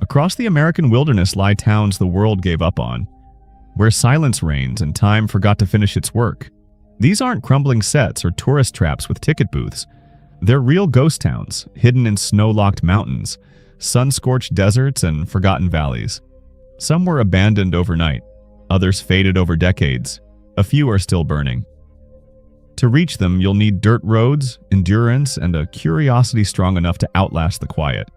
Across the American wilderness lie towns the world gave up on, where silence reigns and time forgot to finish its work. These aren't crumbling sets or tourist traps with ticket booths. They're real ghost towns, hidden in snow-locked mountains, sun-scorched deserts, and forgotten valleys. Some were abandoned overnight, others faded over decades. A few are still burning. To reach them, you'll need dirt roads, endurance, and a curiosity strong enough to outlast the quiet.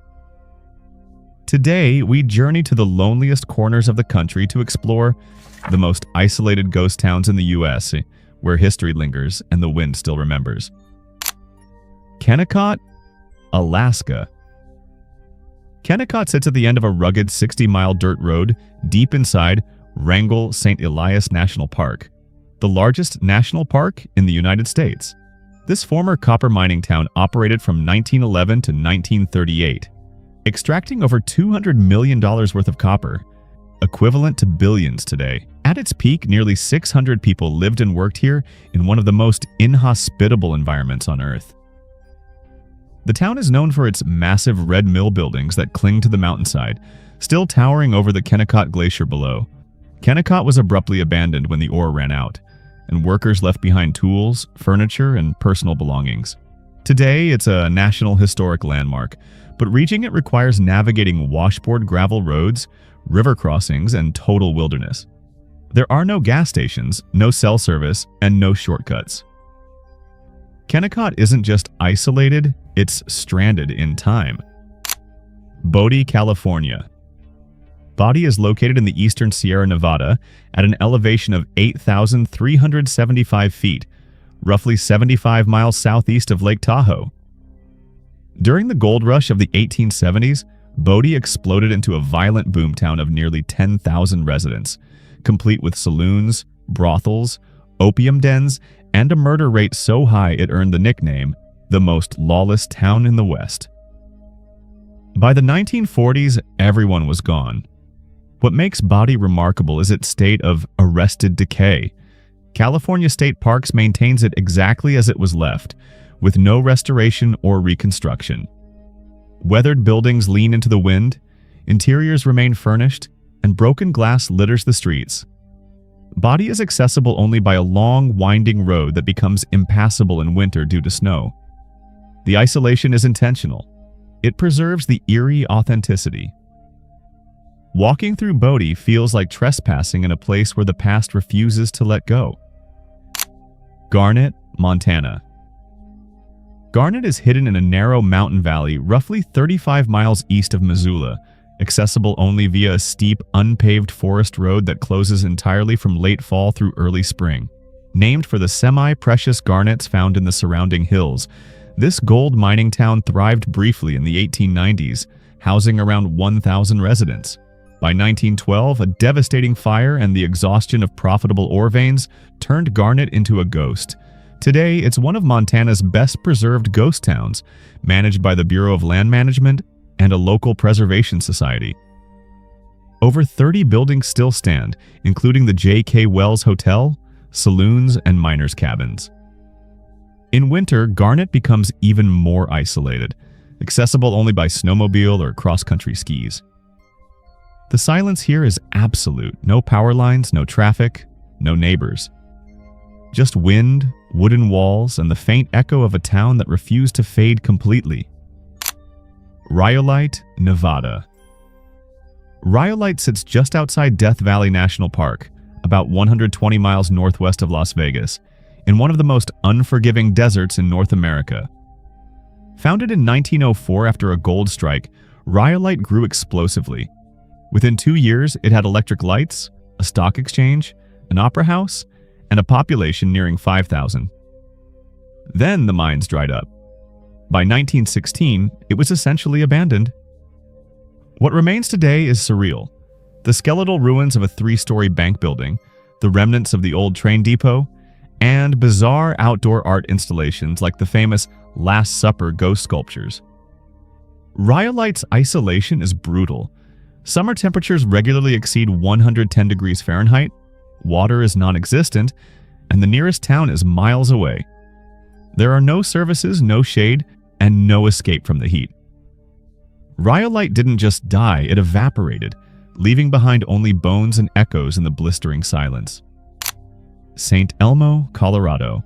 Today, we journey to the loneliest corners of the country to explore the most isolated ghost towns in the U.S., where history lingers and the wind still remembers. Kennecott, Alaska. Kennecott sits at the end of a rugged 60-mile dirt road deep inside Wrangell St. Elias National Park, the largest national park in the United States. This former copper mining town operated from 1911 to 1938, extracting over $200 million worth of copper, equivalent to billions today. At its peak, nearly 600 people lived and worked here in one of the most inhospitable environments on Earth. The town is known for its massive red mill buildings that cling to the mountainside, still towering over the Kennecott Glacier below. Kennecott was abruptly abandoned when the ore ran out, and workers left behind tools, furniture, and personal belongings. Today, it's a National Historic Landmark, but reaching it requires navigating washboard gravel roads, river crossings, and total wilderness. There are no gas stations, no cell service, and no shortcuts. Kennecott isn't just isolated, it's stranded in time. Bodie, California. Bodie is located in the eastern Sierra Nevada at an elevation of 8,375 feet, roughly 75 miles southeast of Lake Tahoe. During the gold rush of the 1870s, Bodie exploded into a violent boomtown of nearly 10,000 residents, complete with saloons, brothels, opium dens, and a murder rate so high it earned the nickname, the most lawless town in the West. By the 1940s, everyone was gone. What makes Bodie remarkable is its state of arrested decay. California State Parks maintains it exactly as it was left, with no restoration or reconstruction. Weathered buildings lean into the wind, interiors remain furnished, and broken glass litters the streets. Bodie is accessible only by a long, winding road that becomes impassable in winter due to snow. The isolation is intentional. It preserves the eerie authenticity. Walking through Bodie feels like trespassing in a place where the past refuses to let go. Garnet, Montana. Garnet is hidden in a narrow mountain valley roughly 35 miles east of Missoula, accessible only via a steep, unpaved forest road that closes entirely from late fall through early spring. Named for the semi-precious garnets found in the surrounding hills, this gold mining town thrived briefly in the 1890s, housing around 1,000 residents. By 1912, a devastating fire and the exhaustion of profitable ore veins turned Garnet into a ghost. Today, it's one of Montana's best-preserved ghost towns, managed by the Bureau of Land Management and a local preservation society. Over 30 buildings still stand, including the J.K. Wells Hotel, saloons, and miners' cabins. In winter, Garnet becomes even more isolated, accessible only by snowmobile or cross-country skis. The silence here is absolute. No power lines, no traffic, no neighbors. Just wind, wooden walls, and the faint echo of a town that refused to fade completely. Rhyolite, Nevada. Rhyolite sits just outside Death Valley National Park, about 120 miles northwest of Las Vegas, in one of the most unforgiving deserts in North America. Founded in 1904 after a gold strike, Rhyolite grew explosively. Within 2 years, it had electric lights, a stock exchange, an opera house, and a population nearing 5,000. Then the mines dried up. By 1916, it was essentially abandoned. What remains today is surreal. The skeletal ruins of a 3-story bank building, the remnants of the old train depot, and bizarre outdoor art installations like the famous Last Supper ghost sculptures. Rhyolite's isolation is brutal. Summer temperatures regularly exceed 110 degrees Fahrenheit, water is non-existent, and the nearest town is miles away. There are no services, no shade, and no escape from the heat. Rhyolite didn't just die, it evaporated, leaving behind only bones and echoes in the blistering silence. St. Elmo, Colorado.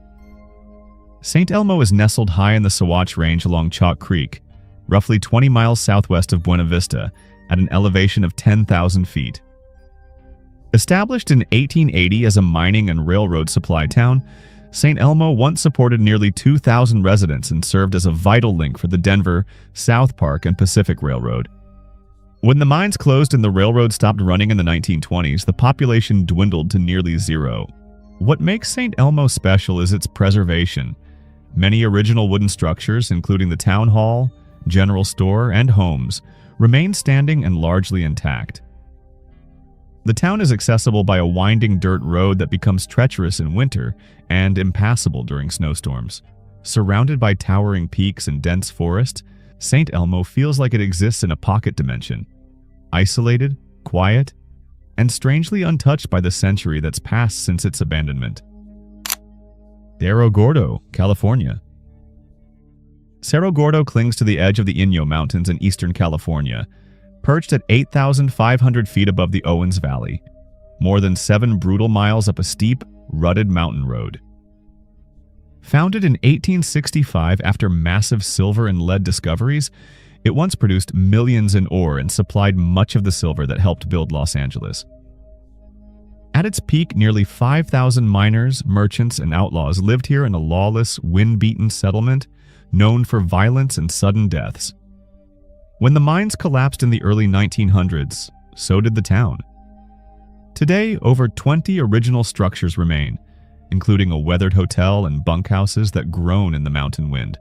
St. Elmo is nestled high in the Sawatch Range along Chalk Creek, roughly 20 miles southwest of Buena Vista, at an elevation of 10,000 feet. Established in 1880 as a mining and railroad supply town, St. Elmo once supported nearly 2,000 residents and served as a vital link for the Denver, South Park, and Pacific Railroad. When the mines closed and the railroad stopped running in the 1920s, the population dwindled to nearly zero. What makes St. Elmo special is its preservation. Many original wooden structures, including the town hall, general store, and homes, remain standing and largely intact. The town is accessible by a winding dirt road that becomes treacherous in winter and impassable during snowstorms. Surrounded by towering peaks and dense forest, St. Elmo feels like it exists in a pocket dimension. Isolated, quiet, and strangely untouched by the century that's passed since its abandonment. Dragordo, California. Cerro Gordo clings to the edge of the Inyo Mountains in eastern California, perched at 8,500 feet above the Owens Valley, more than 7 brutal miles up a steep, rutted mountain road. Founded in 1865 after massive silver and lead discoveries, it once produced millions in ore and supplied much of the silver that helped build Los Angeles. At its peak, nearly 5,000 miners, merchants, and outlaws lived here in a lawless, wind-beaten settlement known for violence and sudden deaths. When the mines collapsed in the early 1900s, so did the town. Today, over 20 original structures remain, including a weathered hotel and bunkhouses that groan in the mountain wind.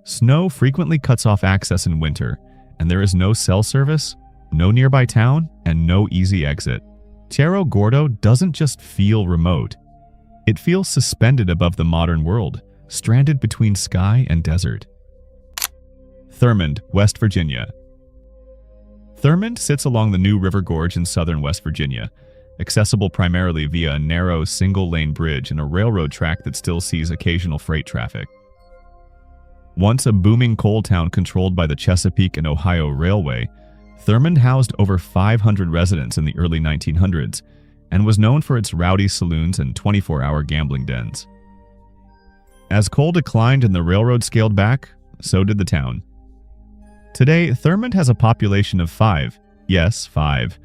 Snow frequently cuts off access in winter, and there is no cell service, no nearby town, and no easy exit. Cerro Gordo doesn't just feel remote. It feels suspended above the modern world, stranded between sky and desert. Thurman, West Virginia. Thurman sits along the New River Gorge in southern West Virginia, accessible primarily via a narrow single-lane bridge and a railroad track that still sees occasional freight traffic. Once a booming coal town controlled by the Chesapeake and Ohio Railway, Thurman housed over 500 residents in the early 1900s and was known for its rowdy saloons and 24-hour gambling dens. As coal declined and the railroad scaled back, so did the town. Today, Thurman has a population of 5, yes, 5,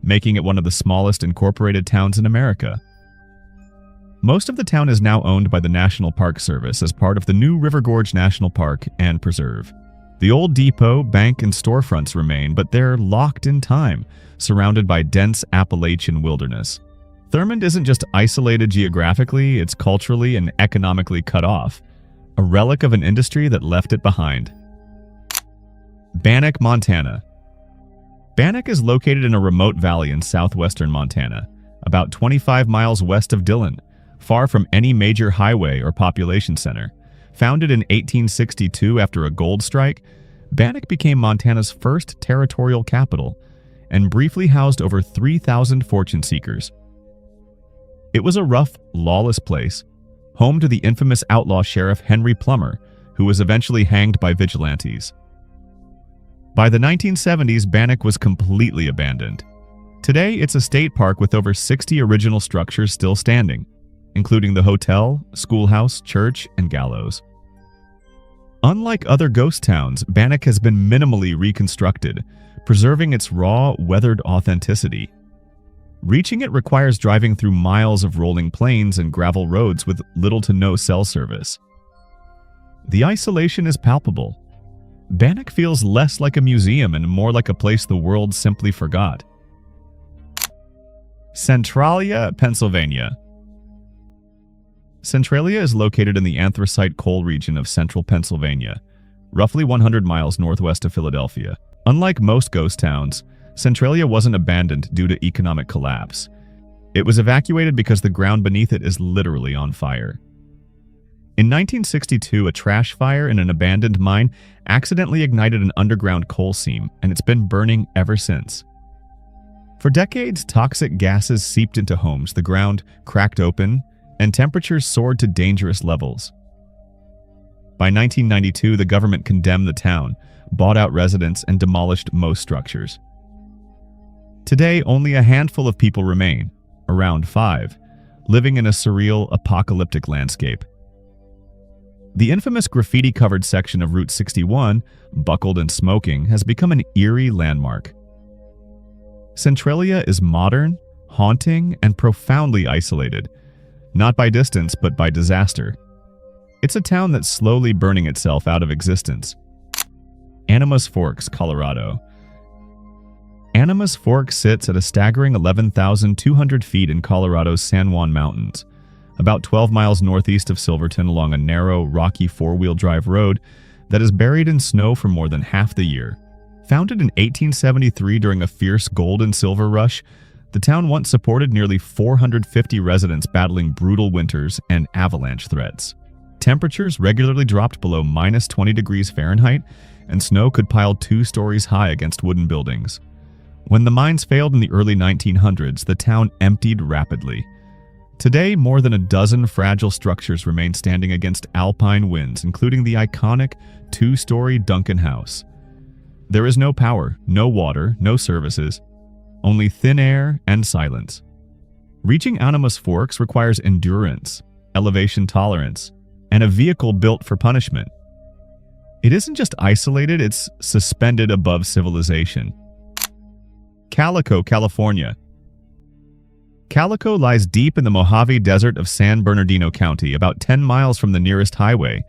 making it one of the smallest incorporated towns in America. Most of the town is now owned by the National Park Service as part of the New River Gorge National Park and Preserve. The old depot, bank, and storefronts remain, but they're locked in time, surrounded by dense Appalachian wilderness. Thurman isn't just isolated geographically, it's culturally and economically cut off, a relic of an industry that left it behind. Banick, Montana. Bannack is located in a remote valley in southwestern Montana, about 25 miles west of Dillon, far from any major highway or population center. Founded in 1862 after a gold strike, Bannack became Montana's first territorial capital and briefly housed over 3,000 fortune seekers. It was a rough, lawless place, home to the infamous outlaw sheriff Henry Plummer, who was eventually hanged by vigilantes. By the 1970s, Bannack was completely abandoned. Today, it's a state park with over 60 original structures still standing, including the hotel, schoolhouse, church, and gallows. Unlike other ghost towns, Bannack has been minimally reconstructed, preserving its raw, weathered authenticity. Reaching it requires driving through miles of rolling plains and gravel roads with little to no cell service. The isolation is palpable. Bannack feels less like a museum and more like a place the world simply forgot. Centria Pennsylvania. Centralia is located in the anthracite coal region of central Pennsylvania, roughly 100 miles northwest of Philadelphia. Unlike most ghost towns, Centralia wasn't abandoned due to economic collapse. It was evacuated because the ground beneath it is literally on fire. In 1962, a trash fire in an abandoned mine accidentally ignited an underground coal seam, and it's been burning ever since. For decades, toxic gases seeped into homes, the ground cracked open, and temperatures soared to dangerous levels. By 1992, the government condemned the town, bought out residents, and demolished most structures. Today, only a handful of people remain, around 5, living in a surreal, apocalyptic landscape. The infamous graffiti-covered section of Route 61, buckled and smoking, has become an eerie landmark. Centralia is modern, haunting, and profoundly isolated, not by distance but by disaster. It's a town that's slowly burning itself out of existence. Animas Forks, Colorado. Animas Forks sits at a staggering 11,200 feet in Colorado's San Juan Mountains, about 12 miles northeast of Silverton along a narrow, rocky four-wheel drive road that is buried in snow for more than half the year. Founded in 1873 during a fierce gold and silver rush, the town once supported nearly 450 residents battling brutal winters and avalanche threats. Temperatures regularly dropped below minus 20 degrees Fahrenheit, and snow could pile 2 stories high against wooden buildings. When the mines failed in the early 1900s, the town emptied rapidly. Today, more than a dozen fragile structures remain standing against alpine winds, including the iconic 2-story Duncan House. There is no power, no water, no services, only thin air and silence. Reaching Animas Forks requires endurance, elevation tolerance, and a vehicle built for punishment. It isn't just isolated, it's suspended above civilization. Calico, California. Calico lies deep in the Mojave Desert of San Bernardino County, about 10 miles from the nearest highway,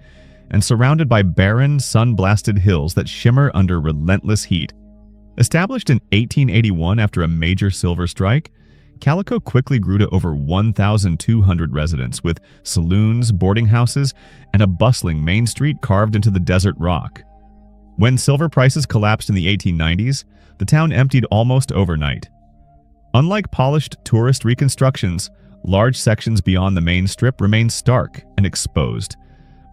and surrounded by barren, sun-blasted hills that shimmer under relentless heat. Established in 1881 after a major silver strike, Calico quickly grew to over 1,200 residents, with saloons, boarding houses, and a bustling main street carved into the desert rock. When silver prices collapsed in the 1890s, the town emptied almost overnight. Unlike polished tourist reconstructions, large sections beyond the main strip remain stark and exposed.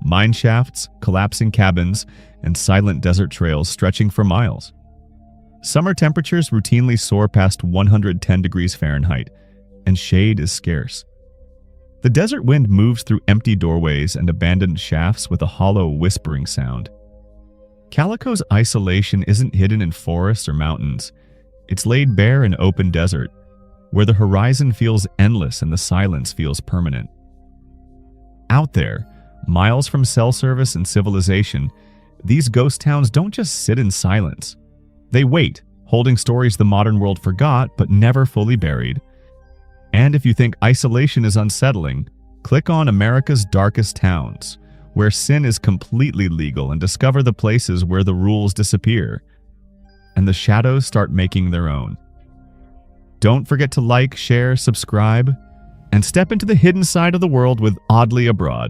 Mine shafts, collapsing cabins, and silent desert trails stretching for miles. Summer temperatures routinely soar past 110 degrees Fahrenheit, and shade is scarce. The desert wind moves through empty doorways and abandoned shafts with a hollow, whispering sound. Calico's isolation isn't hidden in forests or mountains. It's laid bare in open desert, where the horizon feels endless and the silence feels permanent. Out there, miles from cell service and civilization, these ghost towns don't just sit in silence. They wait, holding stories the modern world forgot but never fully buried. And if you think isolation is unsettling, click on America's Darkest Towns, where sin is completely legal, and discover the places where the rules disappear and the shadows start making their own. Don't forget to like, share, subscribe, and step into the hidden side of the world with Oddly Abroad.